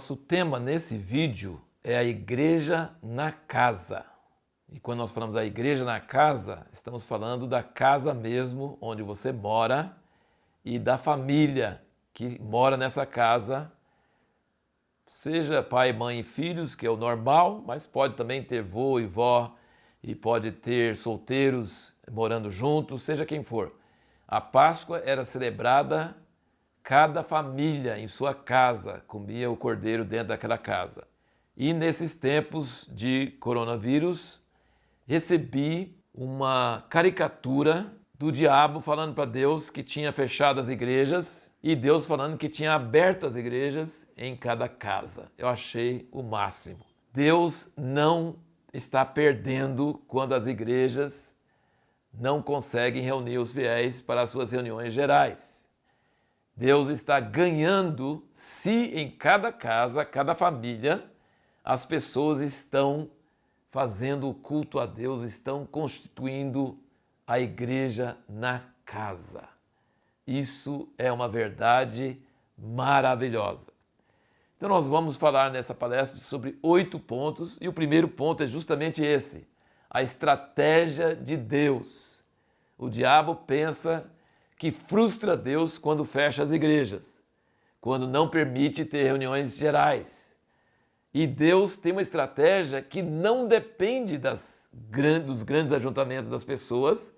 Nosso tema nesse vídeo é a igreja na casa. E quando nós falamos a igreja na casa, estamos falando da casa mesmo, onde você mora, e da família que mora nessa casa, seja pai, mãe e filhos, que é o normal, mas pode também ter vô e vó, e pode ter solteiros morando juntos, seja quem for. A Páscoa era celebrada, cada família em sua casa comia o cordeiro dentro daquela casa. E nesses tempos de coronavírus, recebi uma caricatura do diabo falando para Deus que tinha fechado as igrejas e Deus falando que tinha aberto as igrejas em cada casa. Eu achei o máximo. Deus não está perdendo quando as igrejas não conseguem reunir os fiéis para as suas reuniões gerais. Deus está ganhando se em cada casa, cada família, as pessoas estão fazendo o culto a Deus, estão constituindo a igreja na casa. Isso é uma verdade maravilhosa. Então nós vamos falar nessa palestra sobre 8 pontos e o primeiro ponto é justamente esse, a estratégia de Deus. O diabo pensa que frustra Deus quando fecha as igrejas, quando não permite ter reuniões gerais. E Deus tem uma estratégia que não depende dos grandes ajuntamentos das pessoas,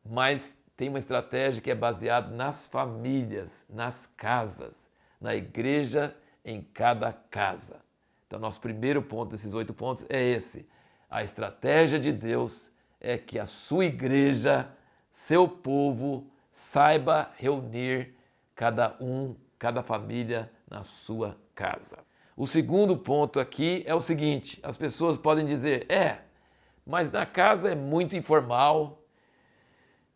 mas tem uma estratégia que é baseada nas famílias, nas casas, na igreja em cada casa. Então, nosso primeiro ponto desses 8 pontos é esse. A estratégia de Deus é que a sua igreja, seu povo, saiba reunir cada família na sua casa. O segundo ponto aqui é o seguinte, as pessoas podem dizer, mas na casa é muito informal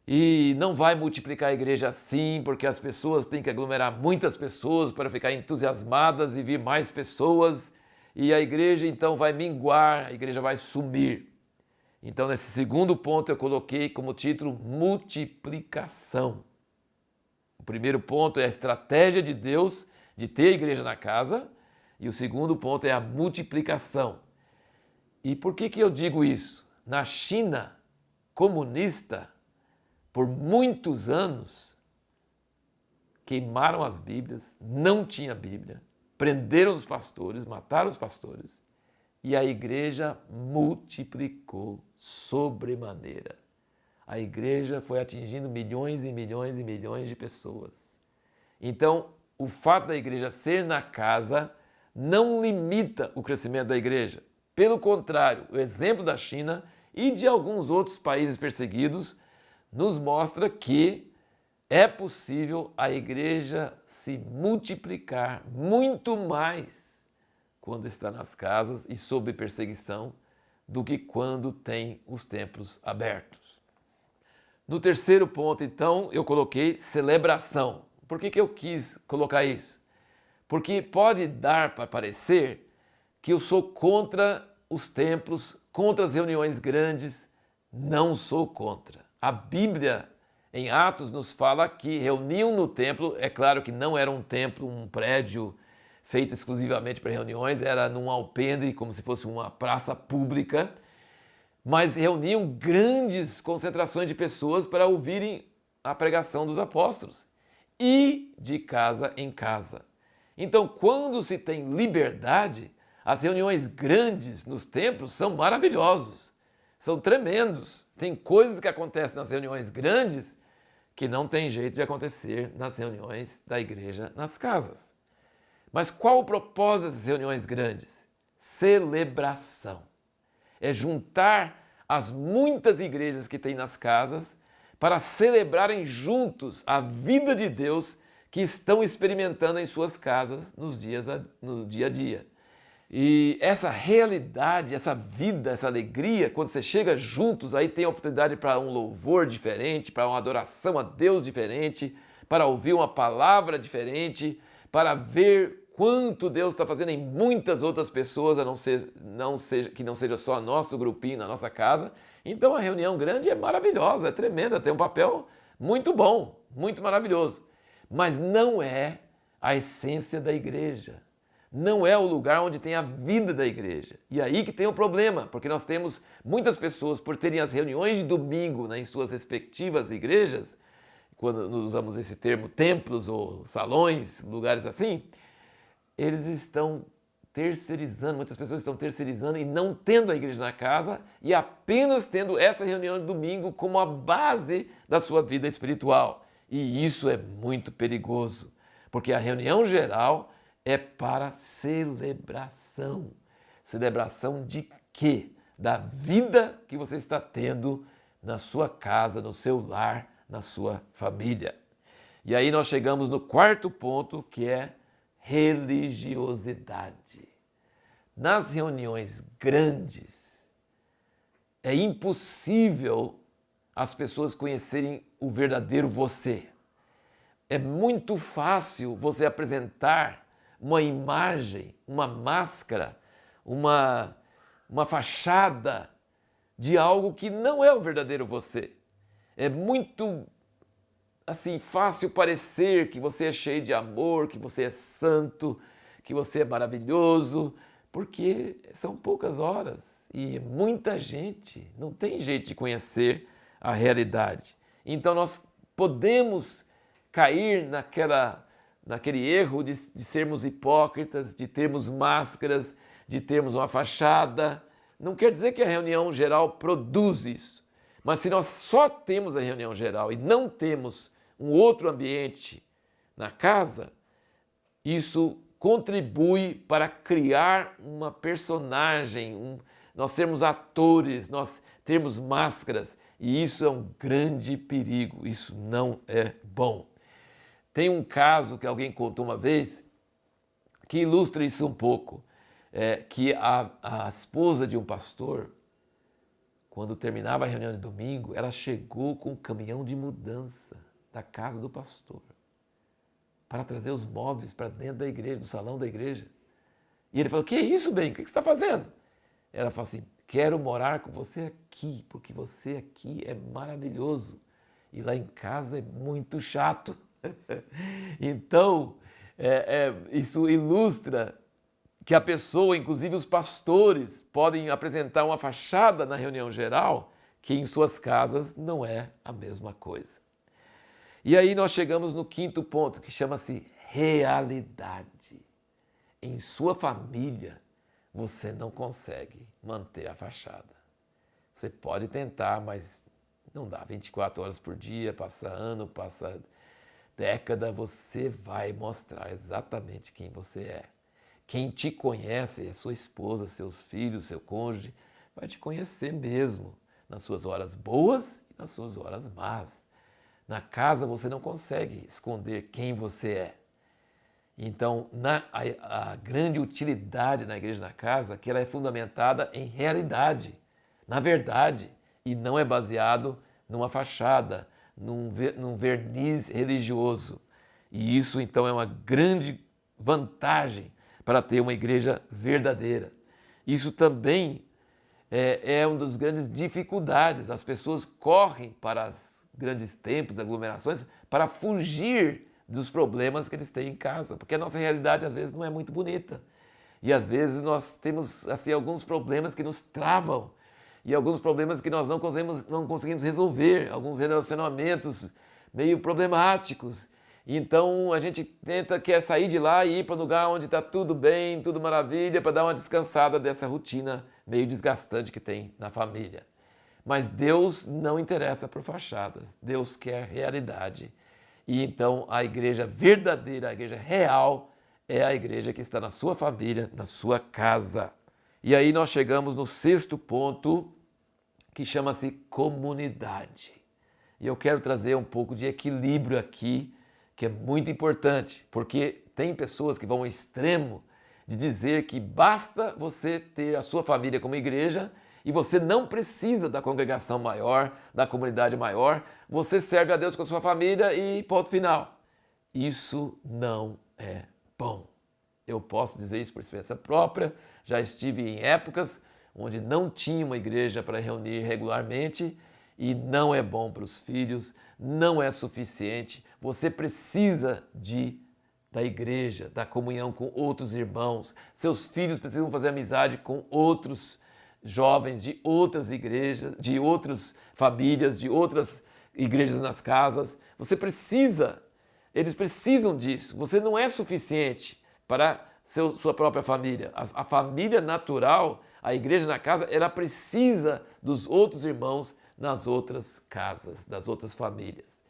e não vai multiplicar a igreja assim, porque as pessoas têm que aglomerar muitas pessoas para ficar entusiasmadas e vir mais pessoas, e a igreja então vai minguar, a igreja vai sumir. Então, nesse segundo ponto eu coloquei como título multiplicação. O primeiro ponto é a estratégia de Deus de ter a igreja na casa, e o segundo ponto é a multiplicação. E por que eu digo isso? Na China comunista, por muitos anos, queimaram as Bíblias, não tinha Bíblia, prenderam os pastores, mataram os pastores, e a igreja multiplicou sobremaneira. A igreja foi atingindo milhões e milhões e milhões de pessoas. Então, o fato da igreja ser na casa não limita o crescimento da igreja. Pelo contrário, o exemplo da China e de alguns outros países perseguidos nos mostra que é possível a igreja se multiplicar muito mais quando está nas casas e sob perseguição do que quando tem os templos abertos. No terceiro ponto, então, eu coloquei celebração. Por que eu quis colocar isso? Porque pode dar para parecer que eu sou contra os templos, contra as reuniões grandes. Não sou contra. A Bíblia, em Atos, nos fala que reuniam no templo, é claro que não era um templo, um prédio feito exclusivamente para reuniões, era num alpendre, como se fosse uma praça pública, mas reuniam grandes concentrações de pessoas para ouvirem a pregação dos apóstolos, e de casa em casa. Então, quando se tem liberdade, as reuniões grandes nos templos são maravilhosos, são tremendos. Tem coisas que acontecem nas reuniões grandes que não tem jeito de acontecer nas reuniões da igreja nas casas. Mas qual o propósito dessas reuniões grandes? Celebração. É juntar as muitas igrejas que tem nas casas para celebrarem juntos a vida de Deus que estão experimentando em suas casas no dia a dia. E essa realidade, essa vida, essa alegria, quando você chega juntos, aí tem a oportunidade para um louvor diferente, para uma adoração a Deus diferente, para ouvir uma palavra diferente, para ver quanto Deus está fazendo em muitas outras pessoas, que não seja só nosso grupinho na nossa casa. Então a reunião grande é maravilhosa, é tremenda, tem um papel muito bom, muito maravilhoso. Mas não é a essência da igreja. não é o lugar onde tem a vida da igreja. E aí que tem o problema, porque nós temos muitas pessoas, por terem as reuniões de domingo, né, em suas respectivas igrejas, quando nós usamos esse termo, templos ou salões, lugares assim, eles estão terceirizando, muitas pessoas estão terceirizando e não tendo a igreja na casa e apenas tendo essa reunião de domingo como a base da sua vida espiritual. E isso é muito perigoso, porque a reunião geral é para celebração. Celebração de quê? Da vida que você está tendo na sua casa, no seu lar, na sua família. E aí nós chegamos no quarto ponto, que é religiosidade. Nas reuniões grandes, é impossível as pessoas conhecerem o verdadeiro você. É muito fácil você apresentar uma imagem, uma máscara, uma fachada de algo que não é o verdadeiro você. É muito assim fácil parecer que você é cheio de amor, que você é santo, que você é maravilhoso, porque são poucas horas e muita gente não tem jeito de conhecer a realidade. Então nós podemos cair naquele erro de sermos hipócritas, de termos máscaras, de termos uma fachada. Não quer dizer que a reunião geral produz isso, mas se nós só temos a reunião geral e não temos um outro ambiente na casa, isso contribui para criar uma personagem, nós sermos atores, nós termos máscaras, e isso é um grande perigo, isso não é bom. Tem um caso que alguém contou uma vez que ilustra isso um pouco, que a esposa de um pastor, quando terminava a reunião de domingo, ela chegou com um caminhão de mudança da casa do pastor para trazer os móveis para dentro da igreja, do salão da igreja. E ele falou: que é isso, bem? O que você está fazendo? Ela falou assim: quero morar com você aqui, porque você aqui é maravilhoso. E lá em casa é muito chato. Então, isso ilustra que a pessoa, inclusive os pastores, podem apresentar uma fachada na reunião geral que em suas casas não é a mesma coisa. E aí nós chegamos no quinto ponto, que chama-se realidade. Em sua família, você não consegue manter a fachada. Você pode tentar, mas não dá. 24 horas por dia, passa ano, passa década, você vai mostrar exatamente quem você é. Quem te conhece é sua esposa, seus filhos, seu cônjuge, vai te conhecer mesmo, nas suas horas boas e nas suas horas más. Na casa você não consegue esconder quem você é. Então, a grande utilidade na igreja na casa é que ela é fundamentada em realidade, na verdade, e não é baseado numa fachada, num verniz religioso. E isso, então, é uma grande vantagem para ter uma igreja verdadeira. Isso também é uma das grandes dificuldades. As pessoas correm para os grandes templos, aglomerações, para fugir dos problemas que eles têm em casa, porque a nossa realidade às vezes não é muito bonita. E às vezes nós temos assim alguns problemas que nos travam e alguns problemas que nós não conseguimos resolver, alguns relacionamentos meio problemáticos. Então a gente quer sair de lá e ir para um lugar onde está tudo bem, tudo maravilha, para dar uma descansada dessa rotina meio desgastante que tem na família. Mas Deus não interessa por fachadas, Deus quer realidade. E então a igreja verdadeira, a igreja real, é a igreja que está na sua família, na sua casa. E aí nós chegamos no sexto ponto, que chama-se comunidade. E eu quero trazer um pouco de equilíbrio aqui, que é muito importante, porque tem pessoas que vão ao extremo de dizer que basta você ter a sua família como igreja e você não precisa da congregação maior, da comunidade maior, você serve a Deus com a sua família e ponto final. Isso não é bom. Eu posso dizer isso por experiência própria, já estive em épocas onde não tinha uma igreja para reunir regularmente e não é bom para os filhos, não é suficiente. Você precisa de da igreja, da comunhão com outros irmãos. Seus filhos precisam fazer amizade com outros jovens de outras igrejas, de outras famílias, de outras igrejas nas casas. Eles precisam disso. Você não é suficiente para sua própria família. A família natural, a igreja na casa, ela precisa dos outros irmãos nas outras casas, das outras famílias.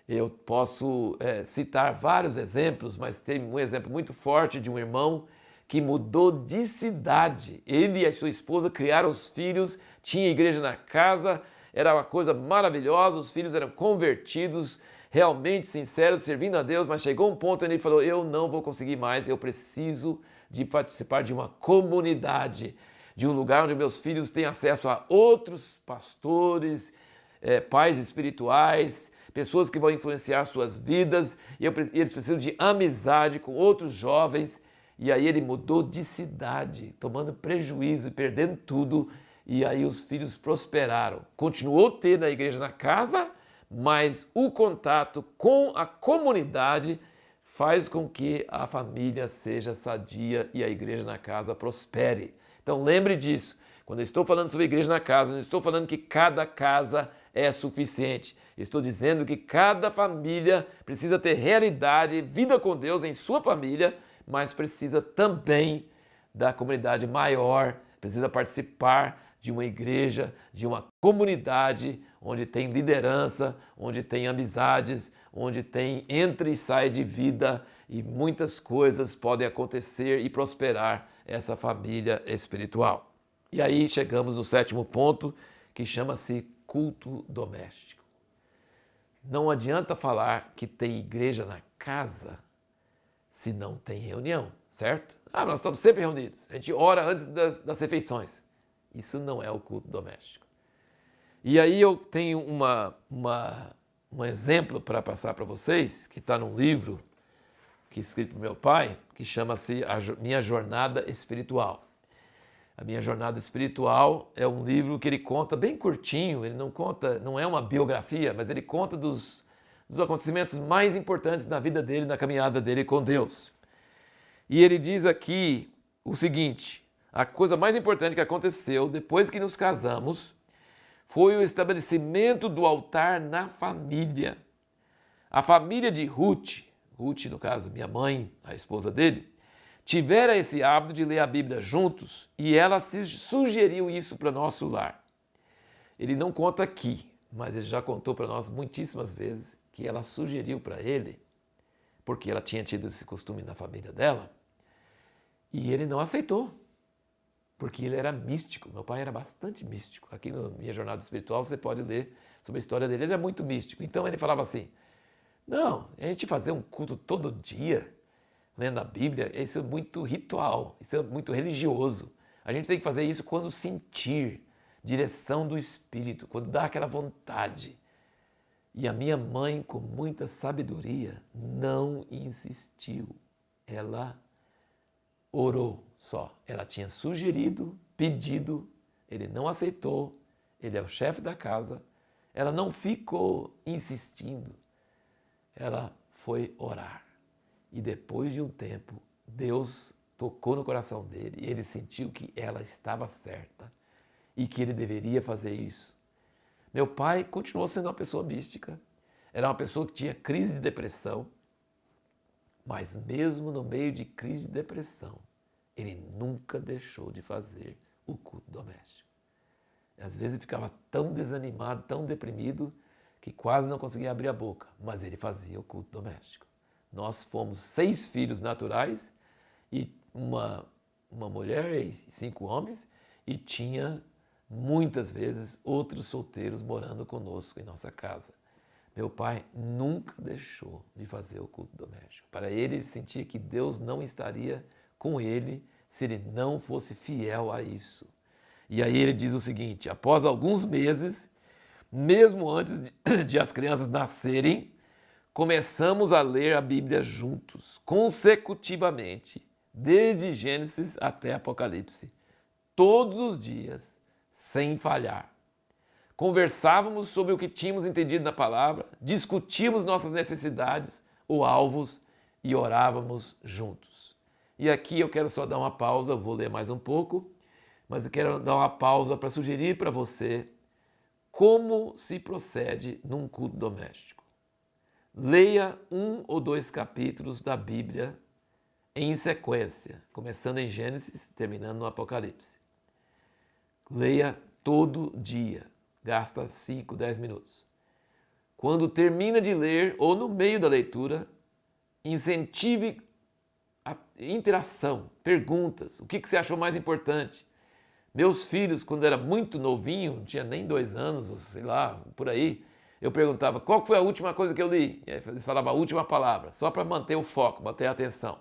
Eu posso citar vários exemplos, mas tem um exemplo muito forte de um irmão que mudou de cidade. Ele e a sua esposa criaram os filhos, tinha igreja na casa, era uma coisa maravilhosa, os filhos eram convertidos, realmente sinceros, servindo a Deus, mas chegou um ponto onde ele falou, eu não vou conseguir mais, eu preciso de participar de uma comunidade, de um lugar onde meus filhos têm acesso a outros pastores, pais espirituais, pessoas que vão influenciar suas vidas, e eles precisam de amizade com outros jovens. E aí ele mudou de cidade, tomando prejuízo e perdendo tudo, e aí os filhos prosperaram. Continuou tendo a igreja na casa, mas o contato com a comunidade faz com que a família seja sadia e a igreja na casa prospere. Então lembre disso. Quando eu estou falando sobre a igreja na casa, não estou falando que cada casa é suficiente. Estou dizendo que cada família precisa ter realidade, vida com Deus em sua família, mas precisa também da comunidade maior, precisa participar de uma igreja, de uma comunidade onde tem liderança, onde tem amizades, onde tem entra e sai de vida e muitas coisas podem acontecer e prosperar essa família espiritual. E aí chegamos no 7º ponto, que chama-se culto doméstico. Não adianta falar que tem igreja na casa se não tem reunião, certo? Nós estamos sempre reunidos, a gente ora antes das refeições. Isso não é o culto doméstico. E aí eu tenho um exemplo para passar para vocês, que está num livro que é escrito por meu pai, que chama-se Minha Jornada Espiritual. A Minha Jornada Espiritual é um livro que ele conta bem curtinho, ele não é uma biografia, mas ele conta dos acontecimentos mais importantes na vida dele, na caminhada dele com Deus. E ele diz aqui o seguinte, a coisa mais importante que aconteceu depois que nos casamos foi o estabelecimento do altar na família. A família de Ruth, no caso minha mãe, a esposa dele, tivera esse hábito de ler a Bíblia juntos e ela sugeriu isso para nosso lar. Ele não conta aqui, mas ele já contou para nós muitíssimas vezes que ela sugeriu para ele, porque ela tinha tido esse costume na família dela, e ele não aceitou, porque ele era místico. Meu pai era bastante místico. Aqui na Minha Jornada Espiritual você pode ler sobre a história dele, ele é muito místico. Então ele falava assim, não, a gente fazer um culto todo dia, lendo a Bíblia, isso é muito ritual, isso é muito religioso. A gente tem que fazer isso quando sentir direção do Espírito, quando dá aquela vontade. E a minha mãe, com muita sabedoria, não insistiu. Ela orou só. Ela tinha sugerido, pedido, ele não aceitou, ele é o chefe da casa. Ela não ficou insistindo. Ela foi orar. E depois de um tempo, Deus tocou no coração dele e ele sentiu que ela estava certa e que ele deveria fazer isso. Meu pai continuou sendo uma pessoa mística, era uma pessoa que tinha crise de depressão, mas mesmo no meio de crise de depressão, ele nunca deixou de fazer o culto doméstico. Às vezes ele ficava tão desanimado, tão deprimido, que quase não conseguia abrir a boca, mas ele fazia o culto doméstico. Nós fomos 6 filhos naturais e uma mulher e 5 homens, e tinha muitas vezes outros solteiros morando conosco em nossa casa. Meu pai nunca deixou de fazer o culto doméstico. Para ele, ele sentia que Deus não estaria com ele se ele não fosse fiel a isso. E aí ele diz o seguinte, após alguns meses, mesmo antes de as crianças nascerem, começamos a ler a Bíblia juntos, consecutivamente, desde Gênesis até Apocalipse, todos os dias, sem falhar. Conversávamos sobre o que tínhamos entendido na palavra, discutíamos nossas necessidades ou alvos e orávamos juntos. E aqui eu quero só dar uma pausa, vou ler mais um pouco, mas eu quero dar uma pausa para sugerir para você como se procede num culto doméstico. Leia 1 ou 2 capítulos da Bíblia em sequência, começando em Gênesis, terminando no Apocalipse. Leia todo dia, gasta 5, 10 minutos. Quando termina de ler ou no meio da leitura, incentive a interação, perguntas. O que você achou mais importante? Meus filhos, quando era muito novinho, não tinha nem 2 anos, ou sei lá, por aí, eu perguntava qual foi a última coisa que eu li. E aí eles falavam a última palavra, só para manter o foco, manter a atenção.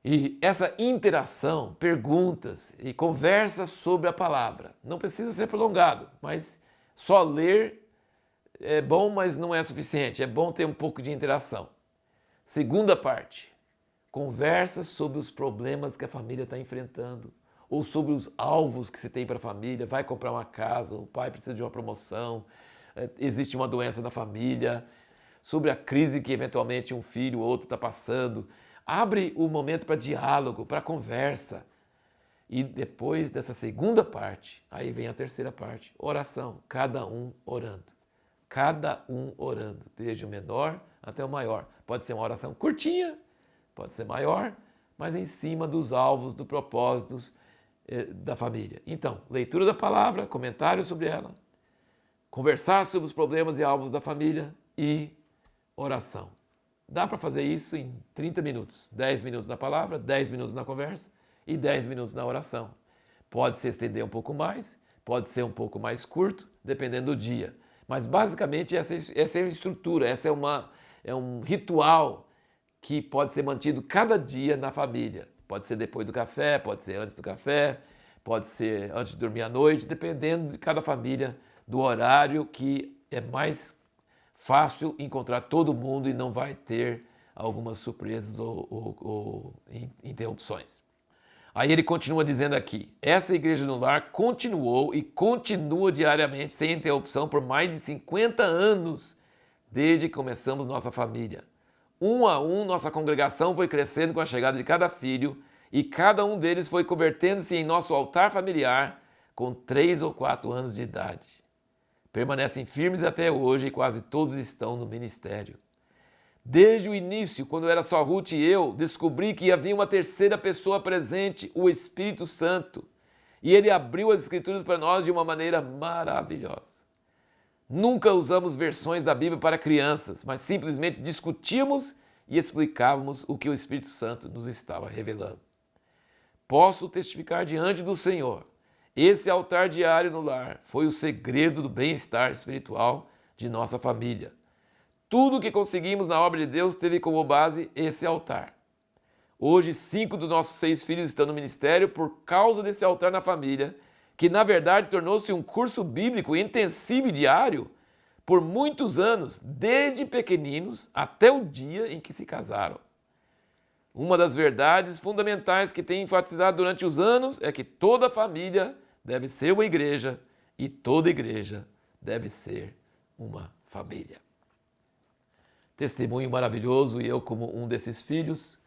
E essa interação, perguntas e conversa sobre a palavra, não precisa ser prolongado, mas só ler é bom, mas não é suficiente. É bom ter um pouco de interação. Segunda parte, conversa sobre os problemas que a família está enfrentando ou sobre os alvos que se tem para a família. Vai comprar uma casa, o pai precisa de uma promoção, existe uma doença na família, sobre a crise que eventualmente um filho ou outro está passando. Abre o momento para diálogo, para conversa. E depois dessa segunda parte, aí vem a terceira parte, oração, cada um orando. Cada um orando, desde o menor até o maior. Pode ser uma oração curtinha, pode ser maior, mas em cima dos alvos, dos propósitos da família. Então, leitura da palavra, comentário sobre ela, conversar sobre os problemas e alvos da família e oração. Dá para fazer isso em 30 minutos. 10 minutos na palavra, 10 minutos na conversa e 10 minutos na oração. Pode se estender um pouco mais, pode ser um pouco mais curto, dependendo do dia. Mas basicamente essa é a estrutura, essa é um ritual que pode ser mantido cada dia na família. Pode ser depois do café, pode ser antes do café, pode ser antes de dormir à noite, dependendo de cada família, do horário que é mais fácil encontrar todo mundo e não vai ter algumas surpresas ou interrupções. Aí ele continua dizendo aqui, essa igreja no lar continuou e continua diariamente, sem interrupção, por mais de 50 anos, desde que começamos nossa família. Um a um, nossa congregação foi crescendo com a chegada de cada filho e cada um deles foi convertendo-se em nosso altar familiar com 3 ou 4 anos de idade. Permanecem firmes até hoje e quase todos estão no ministério. Desde o início, quando era só Ruth e eu, descobri que havia uma terceira pessoa presente, o Espírito Santo. E ele abriu as Escrituras para nós de uma maneira maravilhosa. Nunca usamos versões da Bíblia para crianças, mas simplesmente discutíamos e explicávamos o que o Espírito Santo nos estava revelando. Posso testificar diante do Senhor, esse altar diário no lar foi o segredo do bem-estar espiritual de nossa família. Tudo o que conseguimos na obra de Deus teve como base esse altar. Hoje, 5 dos nossos 6 filhos estão no ministério por causa desse altar na família, que na verdade tornou-se um curso bíblico intensivo e diário por muitos anos, desde pequeninos até o dia em que se casaram. Uma das verdades fundamentais que tem enfatizado durante os anos é que toda família deve ser uma igreja e toda igreja deve ser uma família. Testemunho maravilhoso, e eu, como um desses filhos,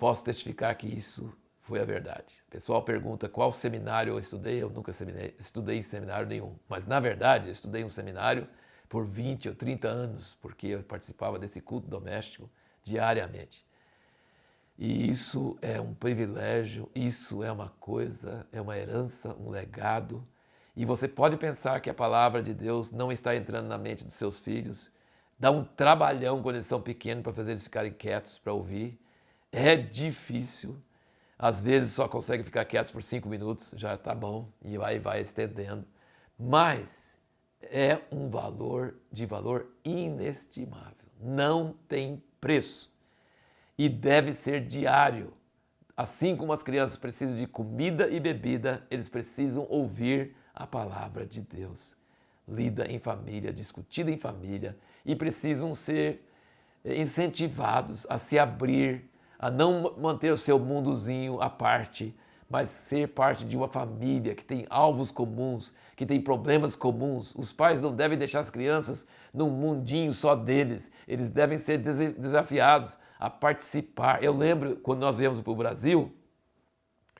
posso testificar que isso foi a verdade. O pessoal pergunta qual seminário eu estudei. Eu nunca estudei em seminário nenhum, mas na verdade eu estudei um seminário por 20 ou 30 anos, porque eu participava desse culto doméstico diariamente. E isso é um privilégio, isso é uma coisa, é uma herança, um legado. E você pode pensar que a palavra de Deus não está entrando na mente dos seus filhos. Dá um trabalhão quando eles são pequenos para fazer eles ficarem quietos para ouvir. É difícil. Às vezes só consegue ficar quietos por 5 minutos, já está bom, e aí vai estendendo. Mas é um valor inestimável. Não tem preço. E deve ser diário. Assim como as crianças precisam de comida e bebida, eles precisam ouvir a palavra de Deus. Lida em família, discutida em família, e precisam ser incentivados a se abrir, a não manter o seu mundozinho à parte, mas ser parte de uma família que tem alvos comuns, que tem problemas comuns. Os pais não devem deixar as crianças num mundinho só deles. Eles devem ser desafiados a participar. Eu lembro, quando nós viemos para o Brasil,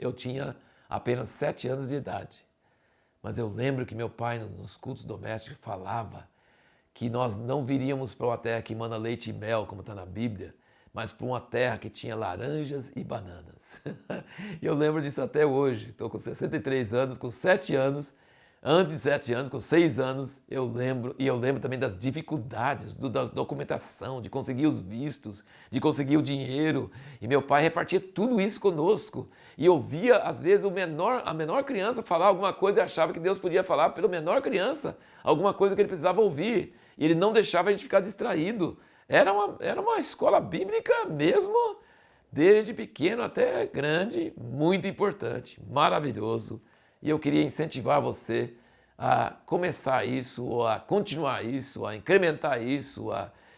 eu tinha apenas 7 anos de idade. Mas eu lembro que meu pai, nos cultos domésticos, falava que nós não viríamos para uma terra que emana leite e mel, como está na Bíblia, mas para uma terra que tinha laranjas e bananas. E eu lembro disso até hoje. Estou com 63 anos, com 7 anos, antes de 7 anos, com 6 anos, eu lembro também das dificuldades da documentação, de conseguir os vistos, de conseguir o dinheiro. E meu pai repartia tudo isso conosco. E eu via, às vezes, a menor criança falar alguma coisa e achava que Deus podia falar pela menor criança, alguma coisa que ele precisava ouvir. E ele não deixava a gente ficar distraído. Era uma escola bíblica mesmo, desde pequeno até grande, muito importante, maravilhoso. E eu queria incentivar você a começar isso, ou a continuar isso, a incrementar isso,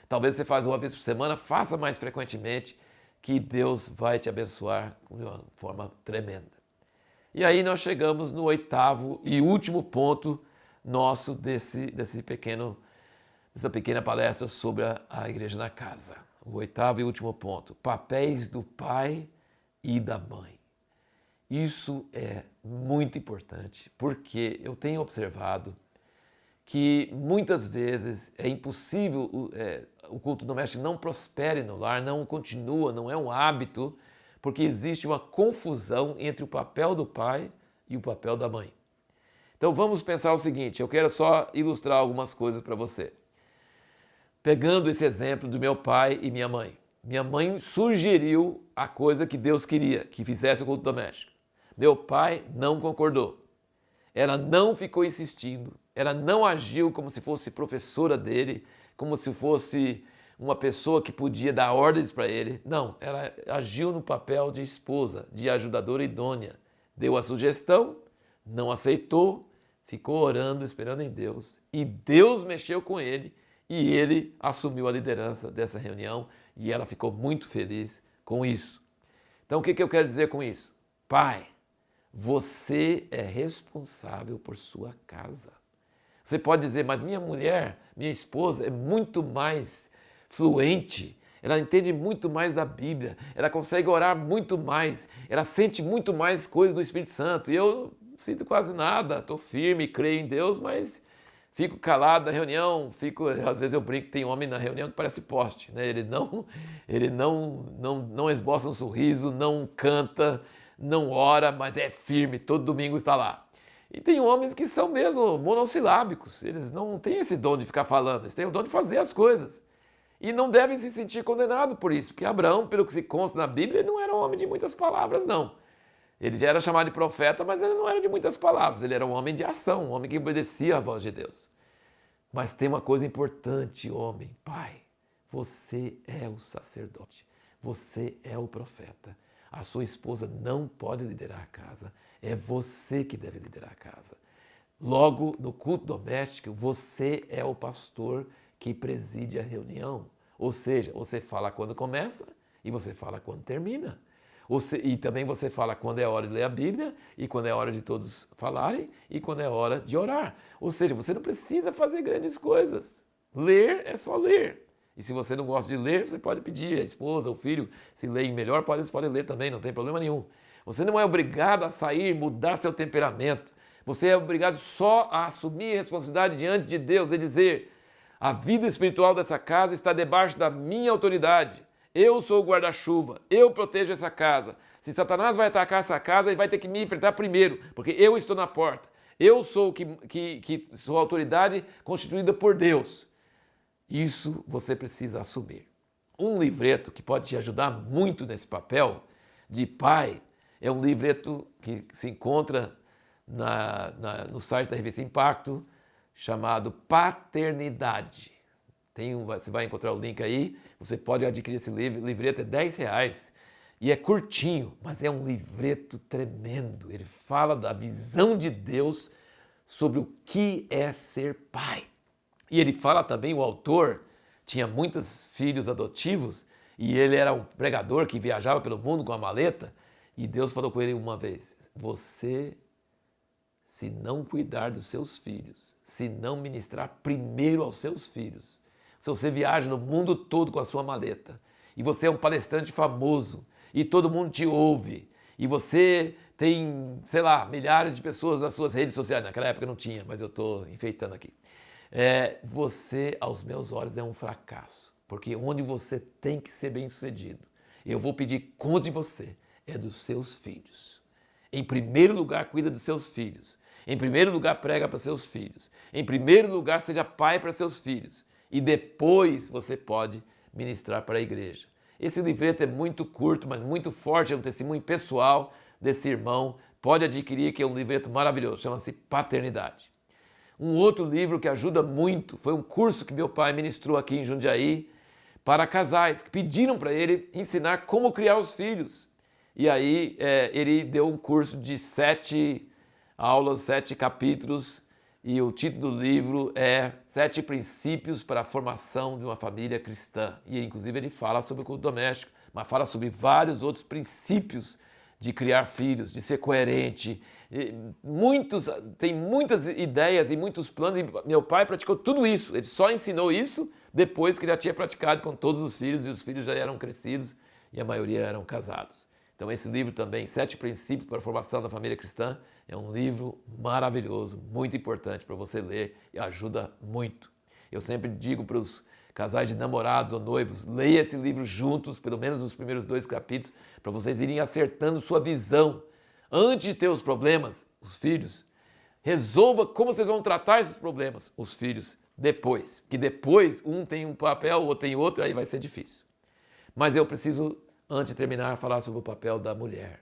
talvez você faça uma vez por semana, faça mais frequentemente, que Deus vai te abençoar de uma forma tremenda. E aí nós chegamos no 8º e último ponto nosso dessa pequena palestra sobre a igreja na casa. O 8º e último ponto, papéis do pai e da mãe. Isso é muito importante, porque eu tenho observado que muitas vezes é impossível o culto doméstico não prospere no lar, não continua, não é um hábito, porque existe uma confusão entre o papel do pai e o papel da mãe. Então vamos pensar o seguinte, eu quero só ilustrar algumas coisas para você. Pegando esse exemplo do meu pai e minha mãe. Minha mãe sugeriu a coisa que Deus queria, que fizesse o culto doméstico. Meu pai não concordou. Ela não ficou insistindo. Ela não agiu como se fosse professora dele, como se fosse uma pessoa que podia dar ordens para ele. Não, ela agiu no papel de esposa, de ajudadora idônea. Deu a sugestão, não aceitou, ficou orando, esperando em Deus. E Deus mexeu com ele e ele assumiu a liderança dessa reunião e ela ficou muito feliz com isso. Então o que eu quero dizer com isso? Pai, você é responsável por sua casa. Você pode dizer, mas minha mulher, minha esposa é muito mais fluente, ela entende muito mais da Bíblia, ela consegue orar muito mais, ela sente muito mais coisas do Espírito Santo. E eu não sinto quase nada, estou firme, creio em Deus, mas fico calado na reunião, às vezes eu brinco que tem homem na reunião que parece poste, né? Ele não esboça um sorriso, não canta, não ora, mas é firme, todo domingo está lá. E tem homens que são mesmo monossilábicos, eles não têm esse dom de ficar falando, eles têm o dom de fazer as coisas. E não devem se sentir condenados por isso, porque Abraão, pelo que se consta na Bíblia, ele não era um homem de muitas palavras, não. Ele já era chamado de profeta, mas ele não era de muitas palavras, ele era um homem de ação, um homem que obedecia à voz de Deus. Mas tem uma coisa importante, homem, pai, você é o sacerdote, você é o profeta. A sua esposa não pode liderar a casa, é você que deve liderar a casa. Logo, no culto doméstico, você é o pastor que preside a reunião. Ou seja, você fala quando começa e você fala quando termina. E também você fala quando é hora de ler a Bíblia e quando é hora de todos falarem e quando é hora de orar. Ou seja, você não precisa fazer grandes coisas. Ler é só ler. E se você não gosta de ler, você pode pedir a esposa, o filho, se leem melhor, eles podem ler também, não tem problema nenhum. Você não é obrigado a sair, mudar seu temperamento. Você é obrigado só a assumir a responsabilidade diante de Deus e dizer: a vida espiritual dessa casa está debaixo da minha autoridade. Eu sou o guarda-chuva, eu protejo essa casa. Se Satanás vai atacar essa casa, ele vai ter que me enfrentar primeiro, porque eu estou na porta. Eu sou que sou a autoridade constituída por Deus. Isso você precisa assumir. Um livreto que pode te ajudar muito nesse papel de pai é um livreto que se encontra no site da Revista Impacto, chamado Paternidade. Você vai encontrar o link aí, você pode adquirir esse livreto, é R$10 e é curtinho, mas é um livreto tremendo. Ele fala da visão de Deus sobre o que é ser pai. E ele fala também, o autor tinha muitos filhos adotivos e ele era um pregador que viajava pelo mundo com a maleta e Deus falou com ele uma vez: você, se não cuidar dos seus filhos, se não ministrar primeiro aos seus filhos, se você viaja no mundo todo com a sua maleta, e você é um palestrante famoso, e todo mundo te ouve, e você tem, sei lá, milhares de pessoas nas suas redes sociais, naquela época não tinha, mas eu estou enfeitando aqui. Você, aos meus olhos, é um fracasso, porque onde você tem que ser bem-sucedido, eu vou pedir conta de você, é dos seus filhos. Em primeiro lugar, cuida dos seus filhos. Em primeiro lugar, prega para seus filhos. Em primeiro lugar, seja pai para seus filhos. E depois você pode ministrar para a igreja. Esse livreto é muito curto, mas muito forte, é um testemunho pessoal desse irmão. Pode adquirir, que é um livreto maravilhoso, chama-se Paternidade. Um outro livro que ajuda muito foi um curso que meu pai ministrou aqui em Jundiaí para casais, que pediram para ele ensinar como criar os filhos. E aí ele deu um curso de 7 aulas, 7 capítulos, e o título do livro é 7 princípios para a formação de uma família cristã. E inclusive ele fala sobre o culto doméstico, mas fala sobre vários outros princípios de criar filhos, de ser coerente. Tem muitas ideias e muitos planos, e meu pai praticou tudo isso. Ele só ensinou isso depois que já tinha praticado com todos os filhos, e os filhos já eram crescidos e a maioria eram casados. Então esse livro também, 7 princípios para a formação da família cristã, é um livro maravilhoso, muito importante para você ler e ajuda muito. Eu sempre digo para os casais de namorados ou noivos, leia esse livro juntos, pelo menos os primeiros 2 capítulos, para vocês irem acertando sua visão. Antes de ter os problemas, os filhos, resolva como vocês vão tratar esses problemas, os filhos, depois. Que depois um tem um papel, o outro tem outro, aí vai ser difícil. Mas eu preciso, antes de terminar, falar sobre o papel da mulher.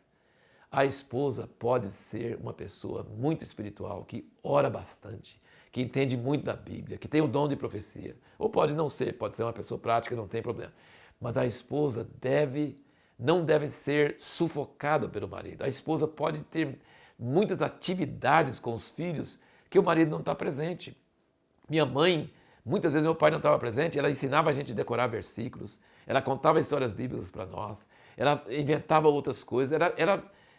A esposa pode ser uma pessoa muito espiritual, que ora bastante, que entende muito da Bíblia, que tem o dom de profecia. Ou pode não ser, pode ser uma pessoa prática, não tem problema. Mas a esposa não deve ser sufocada pelo marido. A esposa pode ter muitas atividades com os filhos que o marido não está presente. Minha mãe, muitas vezes meu pai não estava presente, ela ensinava a gente a decorar versículos, ela contava histórias bíblicas para nós, ela inventava outras coisas,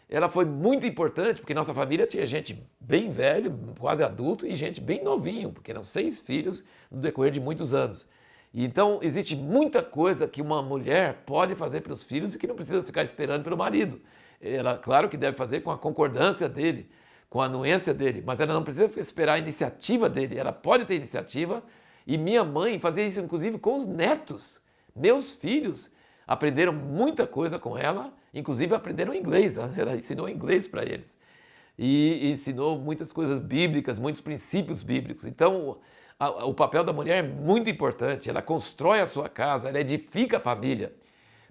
ela foi muito importante, porque nossa família tinha gente bem velho, quase adulto, e gente bem novinho, porque eram 6 filhos no decorrer de muitos anos. E então, existe muita coisa que uma mulher pode fazer pelos filhos e que não precisa ficar esperando pelo marido. Ela, claro que deve fazer com a concordância dele, com a anuência dele, mas ela não precisa esperar a iniciativa dele. Ela pode ter iniciativa, e minha mãe fazia isso inclusive com os netos. Meus filhos aprenderam muita coisa com ela, inclusive aprenderam inglês. Ela ensinou inglês para eles. E ensinou muitas coisas bíblicas, muitos princípios bíblicos. Então, o papel da mulher é muito importante. Ela constrói a sua casa, ela edifica a família.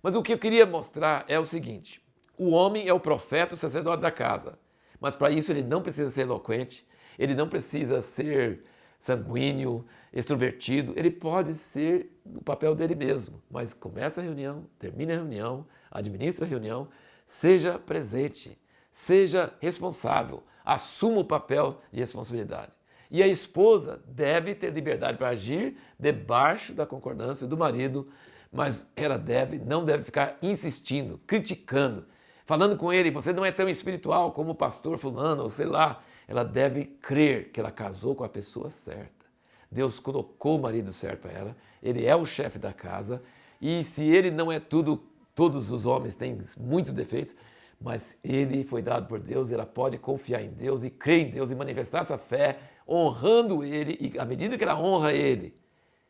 Mas o que eu queria mostrar é o seguinte: o homem é o profeta, o sacerdote da casa. Mas para isso ele não precisa ser eloquente, ele não precisa ser sanguíneo, extrovertido. Ele pode ser o papel dele mesmo. Mas começa a reunião, termina a reunião, administra a reunião, seja presente, seja responsável, assuma o papel de responsabilidade. E a esposa deve ter liberdade para agir debaixo da concordância do marido, mas ela não deve ficar insistindo, criticando, falando com ele: você não é tão espiritual como o pastor fulano, ou sei lá. Ela deve crer que ela casou com a pessoa certa. Deus colocou o marido certo para ela, ele é o chefe da casa, e se ele não é tudo, todos os homens têm muitos defeitos, mas ele foi dado por Deus, ela pode confiar em Deus e crer em Deus e manifestar essa fé, honrando ele, e à medida que ela honra ele,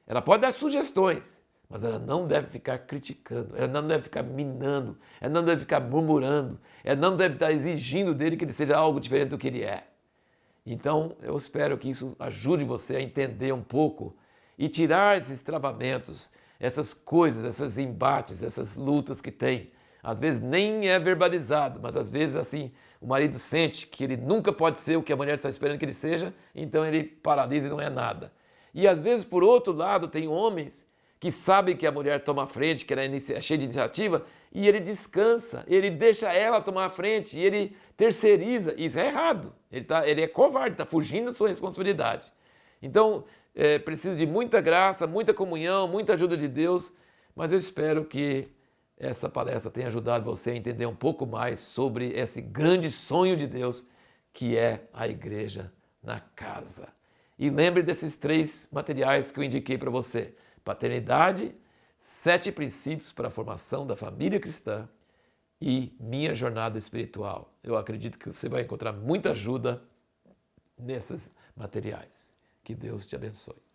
ela pode dar sugestões, mas ela não deve ficar criticando, ela não deve ficar minando, ela não deve ficar murmurando, ela não deve estar exigindo dele que ele seja algo diferente do que ele é. Então, eu espero que isso ajude você a entender um pouco e tirar esses travamentos, essas coisas, esses embates, essas lutas que tem. Às vezes nem é verbalizado, mas às vezes assim, o marido sente que ele nunca pode ser o que a mulher está esperando que ele seja, então ele paralisa e não é nada. E às vezes, por outro lado, tem homens que sabem que a mulher toma a frente, que ela é cheia de iniciativa, e ele descansa, ele deixa ela tomar a frente, e ele terceiriza. Isso é errado, ele é covarde, está fugindo da sua responsabilidade. Então, preciso de muita graça, muita comunhão, muita ajuda de Deus, mas eu espero que essa palestra tenha ajudado você a entender um pouco mais sobre esse grande sonho de Deus que é a igreja na casa. E lembre desses 3 materiais que eu indiquei para você: Paternidade, 7 princípios para a formação da família cristã e Minha Jornada Espiritual. Eu acredito que você vai encontrar muita ajuda nesses materiais. Que Deus te abençoe.